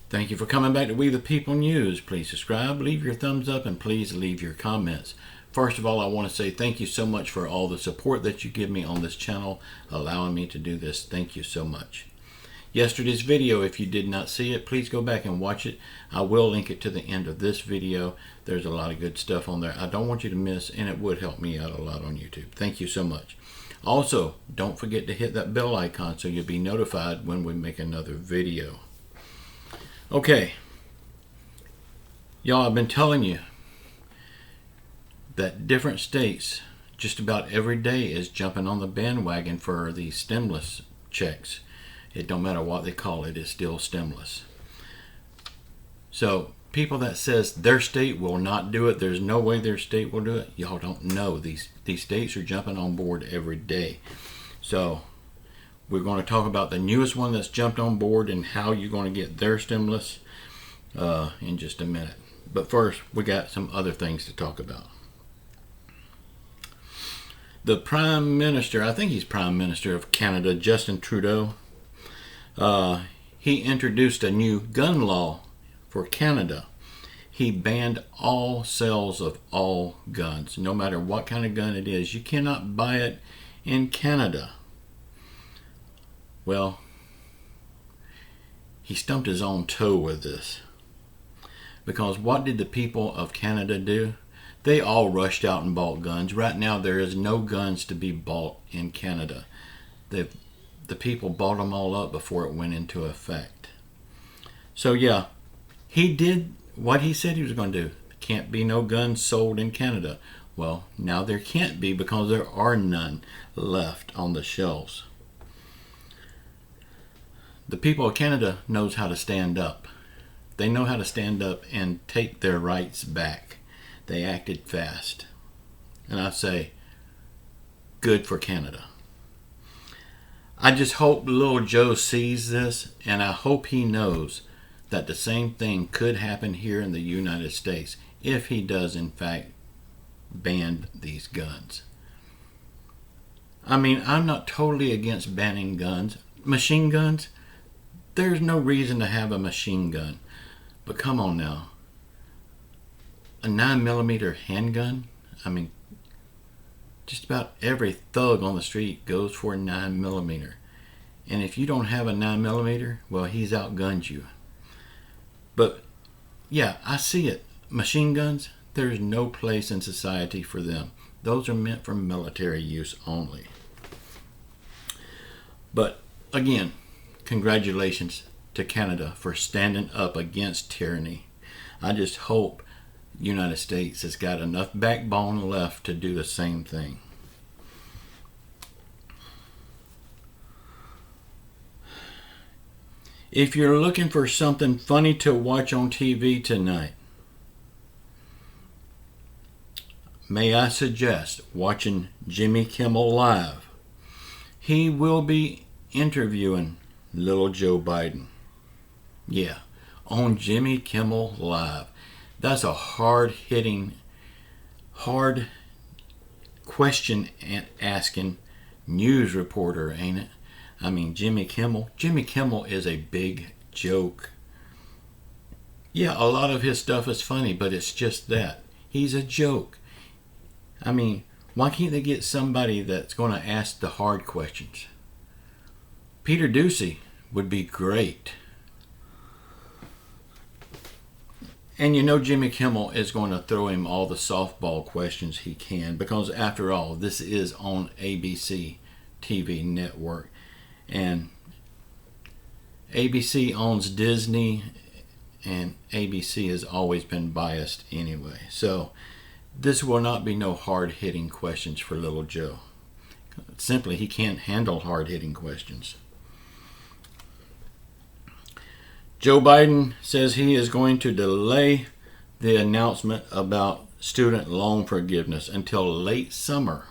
Thank you for coming back to We the People News. Please subscribe, leave your thumbs up, and please leave your comments. First of all, I want to say thank you so much for all the support that you give me on this channel, allowing me to do this. Thank you so much. Yesterday's video, if you did not see it, please go back and watch it. I will link it to the end of this video. There's a lot of good stuff on there I don't want you to miss, and it would help me out a lot on YouTube. Thank you so much. Also, don't forget to hit that bell icon so you'll be notified when we make another video. Okay, y'all, I've been telling you that different states just about every day is jumping on the bandwagon for these stimulus checks. It don't matter what they call it, it's still stimulus. So people that says their state will not do it, there's no way their state will do it, y'all don't know. These states are jumping on board every day. So we're going to talk about the newest one that's jumped on board and how you're going to get their stimulus in just a minute. But first, we got some other things to talk about. The Prime Minister, I think he's Prime Minister of Canada, Justin Trudeau, he introduced a new gun law for Canada. He banned all sales of all guns, no matter what kind of gun it is. You cannot buy it in Canada. Well, he stumped his own toe with this. Because what did the people of Canada do? They all rushed out and bought guns. Right now, there is no guns to be bought in Canada. The people bought them all up before it went into effect. So yeah, he did what he said he was going to do. Can't be no guns sold in Canada. Well, now there can't be because there are none left on the shelves. The people of Canada knows how to stand up. They know how to stand up and take their rights back. They acted fast. And I say, good for Canada. I just hope little Joe sees this, and I hope he knows that the same thing could happen here in the United States if he does in fact ban these guns. I mean, I'm not totally against banning guns. Machine guns, there's no reason to have a machine gun. But come on now. A 9mm handgun? I mean, just about every thug on the street goes for a 9mm. And if you don't have a 9mm, well, he's outgunned you. But yeah, I see it. Machine guns, there's no place in society for them. Those are meant for military use only. But again, congratulations to Canada for standing up against tyranny. I just hope the United States has got enough backbone left to do the same thing. If you're looking for something funny to watch on TV tonight, may I suggest watching Jimmy Kimmel Live. He will be interviewing little Joe Biden. Yeah, on Jimmy Kimmel Live. That's a hard-hitting, hard question asking news reporter, ain't it? I mean, Jimmy Kimmel is a big joke. Yeah, a lot of his stuff is funny, but it's just that. He's a joke. I mean, why can't they get somebody that's going to ask the hard questions? Peter Ducey would be great. And you know Jimmy Kimmel is going to throw him all the softball questions he can, because after all, this is on ABC TV network. And ABC owns Disney, and ABC has always been biased anyway. So this will not be no hard-hitting questions for little Joe. Simply, he can't handle hard-hitting questions. Joe Biden says he is going to delay the announcement about student loan forgiveness until late summer.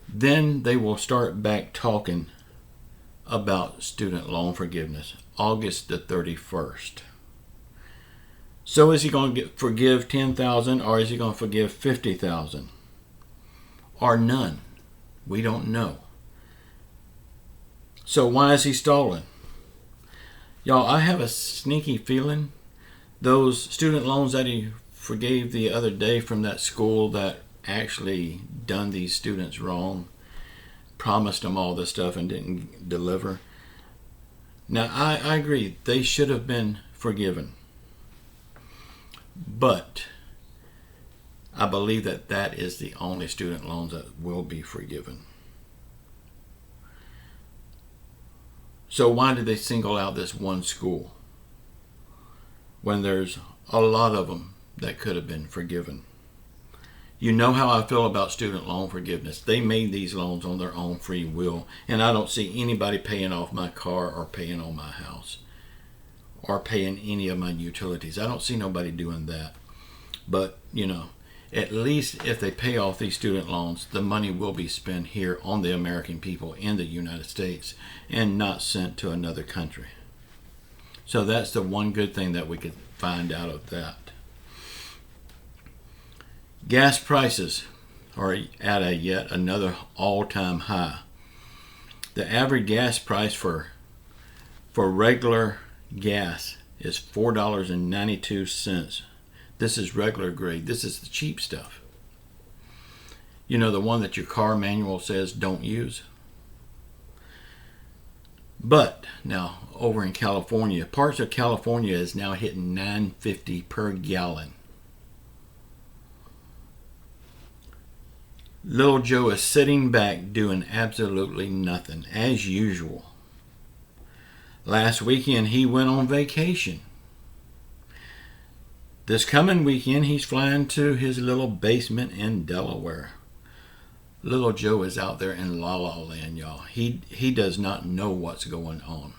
Then they will start back talking about student loan forgiveness, August the 31st. So is he going to forgive $10,000, or is he going to forgive $50,000? Or none? We don't know. So why is he stalling? Y'all, I have a sneaky feeling those student loans that he forgave the other day from that school that actually done these students wrong, promised them all this stuff and didn't deliver. Now, I agree, they should have been forgiven. But I believe that that is the only student loans that will be forgiven. So why did they single out this one school when there's a lot of them that could have been forgiven? You know how I feel about student loan forgiveness. They made these loans on their own free will, and I don't see anybody paying off my car or paying on my house or paying any of my utilities. I don't see nobody doing that. But, at least if they pay off these student loans, the money will be spent here on the American people in the United States and not sent to another country. So that's the one good thing that we could find out of that. Gas prices are at a yet another all-time high. The average gas price for regular gas is $4.92. This is regular grade. This is the cheap stuff. The one that your car manual says don't use. But now over in California, parts of California is now hitting $9.50 per gallon. Little Joe is sitting back doing absolutely nothing, as usual. Last weekend he went on vacation. This coming weekend he's flying to his little basement in Delaware. Little Joe is out there in La La Land, y'all. He does not know what's going on.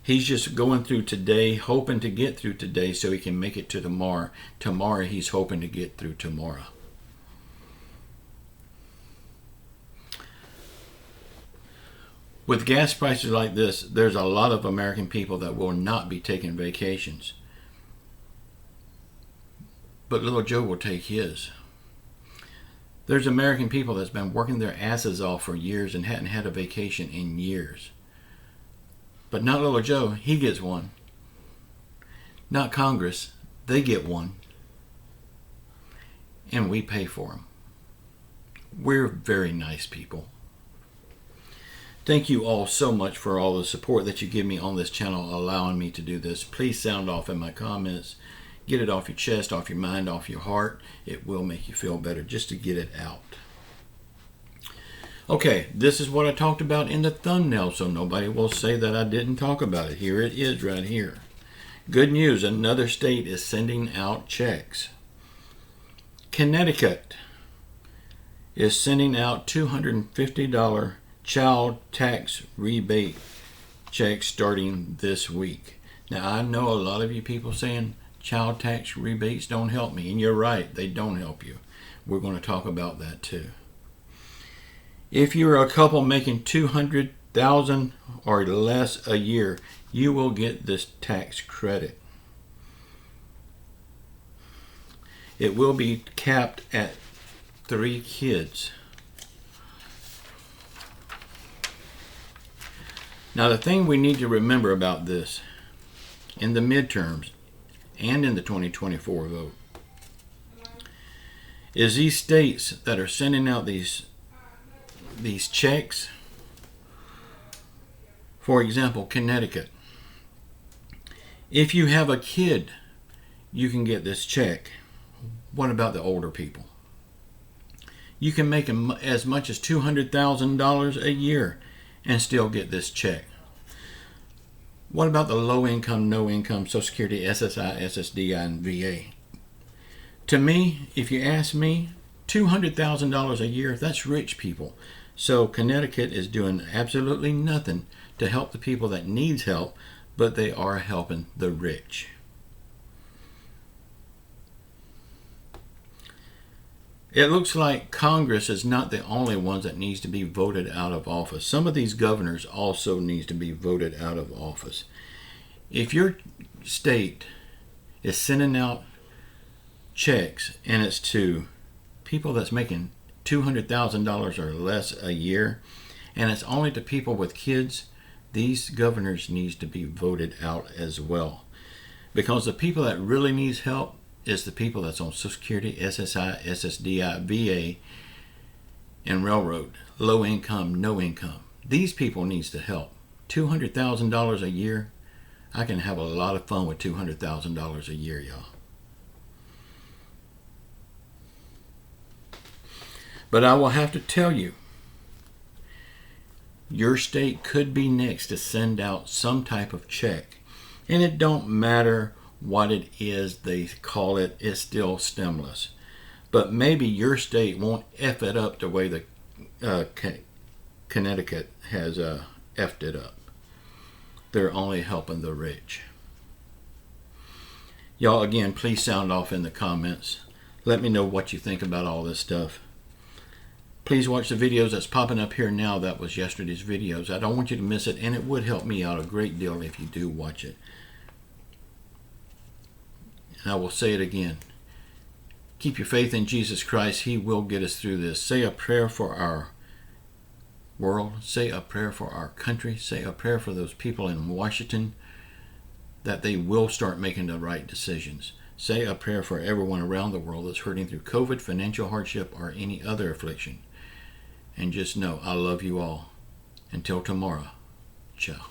He's just going through today, hoping to get through today so he can make it to tomorrow. Tomorrow he's hoping to get through tomorrow. With gas prices like this, there's a lot of American people that will not be taking vacations. But little Joe will take his. There's American people that's been working their asses off for years and hadn't had a vacation in years. But not little Joe, he gets one. Not Congress, they get one. And we pay for them. We're very nice people. Thank you all so much for all the support that you give me on this channel, allowing me to do this. Please sound off in my comments. Get it off your chest, off your mind, off your heart. It will make you feel better just to get it out. Okay, this is what I talked about in the thumbnail, so nobody will say that I didn't talk about it. Here it is right here. Good news, another state is sending out checks. Connecticut is sending out $250 child tax rebate checks starting this week. Now, I know a lot of you people saying child tax rebates don't help me, and you're right, they don't help you. We're going to talk about that too. If you're a couple making $200,000 or less a year, you will get this tax credit. It will be capped at 3 kids. Now, the thing we need to remember about this in the midterms and in the 2024 vote is these states that are sending out these checks. For example, Connecticut. If you have a kid, you can get this check. What about the older people? You can make as much as $200,000 a year and still get this check. What about the low income, no income, Social Security, SSI, SSDI, and VA? To me, if you ask me, $200,000 a year, that's rich people. So Connecticut is doing absolutely nothing to help the people that needs help, but they are helping the rich. It looks like Congress is not the only ones that needs to be voted out of office. Some of these governors also needs to be voted out of office. If your state is sending out checks and it's to people that's making $200,000 or less a year, And it's only to people with kids. These governors needs to be voted out as well. Because the people that really needs help is the people that's on Social Security, SSI, SSDI, VA, and railroad. Low income, no income. These people needs the help. $200,000 a year. I can have a lot of fun with $200,000 a year, y'all. But I will have to tell you, your state could be next to send out some type of check. And it don't matter what it is they call it, it's still stimulus. But maybe your state won't F it up the way the Connecticut has F'd it up. They're only helping the rich. Y'all, again, please sound off in the comments. Let me know what you think about all this stuff. Please watch the videos that's popping up here now. That was yesterday's videos. I don't want you to miss it, and it would help me out a great deal if you do watch it. And I will say it again. Keep your faith in Jesus Christ. He will get us through this. Say a prayer for our world. Say a prayer for our country. Say a prayer for those people in Washington that they will start making the right decisions. Say a prayer for everyone around the world that's hurting through COVID, financial hardship, or any other affliction. And just know, I love you all. Until tomorrow, ciao.